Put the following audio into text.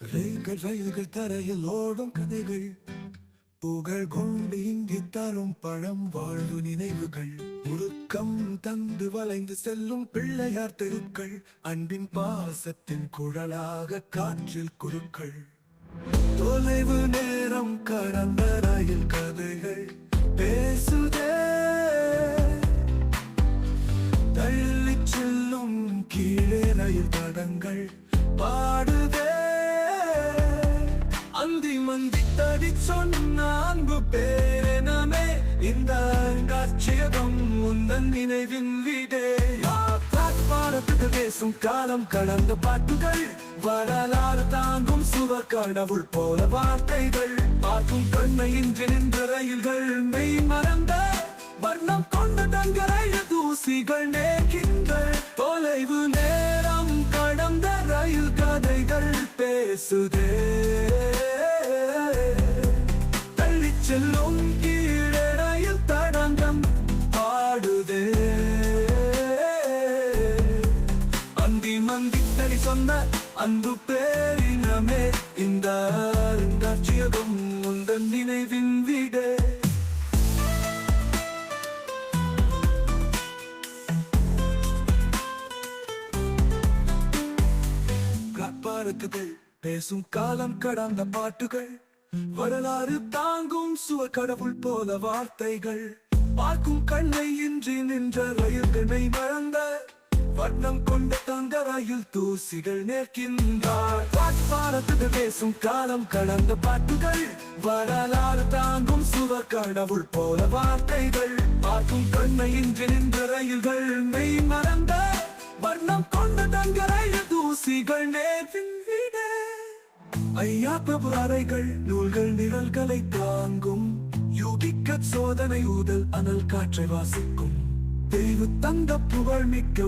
ரயில்கள் ரயில்கள் தரையில் ஓடும் கதைகள், புகழ் கொண்டு இங்கு தரும் பழம் வாழ்வு நினைவுகள், உருக்கம் தந்து வளைந்து செல்லும் பிள்ளையார் தெருக்கள், அன்பின் பாசத்தின் குழலாக காற்றில் குருக்கள். தொலைவு நேரம் கடந்த ரயில் கதைகள் பேசுதே, தள்ளிச் செல்லும் கீழே ரயில் தடங்கள் பாடுதே. அந்தி மந்தி தடி சொன்ன அன்பு பேரெனமே, இந்த காட்சியகம் முந்தன் நினைவின் வீடே. பாடத்துக்கு பேசும் காலம் கடந்த பாட்டுகள், வரலாறு தாங்கும் சுவர் கடவுள் போல வார்த்தைகள், பார்க்கும் கண்மையின்றி நின்ற ரயில்கள் மெய் மறந்த வர்ணம் கொண்ட தங்கரைய தூசிகள் நேக்கிங்கள். தொலைவு நேரம் கடந்த ரயில் கதைகள் பேசுதே, தள்ளிச் செல்லும் கீழே ரயில் தடங்கம் பாடுதே. அந்தி மந்தி தடி சொன்ன அன்பு பேரினமே, இந்த காட்சியகம் முந்தன் நினைவின் வீடே. பாடத்துகள் பேசும் காலம் கடந்த பாட்டுகள், வரலாறு தாங்கும் சுவர் கடவுள் போல வார்த்தைகள், பார்க்கும் கண்ணை இன்றி நின்ற ரயில்களை மறந்த வண்ணம் கொண்ட தங்க ரயில் தூசிகள் நேர்க்கின்றார். பாடத்துக்கு பேசும் காலம் கடந்த பாட்டுகள், வரலாறு தாங்கும் சுவர் கடவுள் போல வார்த்தைகள், பார்க்கும் கண்ணை இன்றி நின்ற ரயில்கள் மெய் மறந்த வண்ணம் கொண்ட தங்க ரயில் தூசிகள் நேர்வின் வீடே. ஐயா பிரபு அறைகள் நூல்கள் நிழல்களை தாங்கும், யூகிக்க சோதனை ஊதல் அனல் காற்றை வாசிக்கும், தெளிவு தந்த புகழ் மிக்க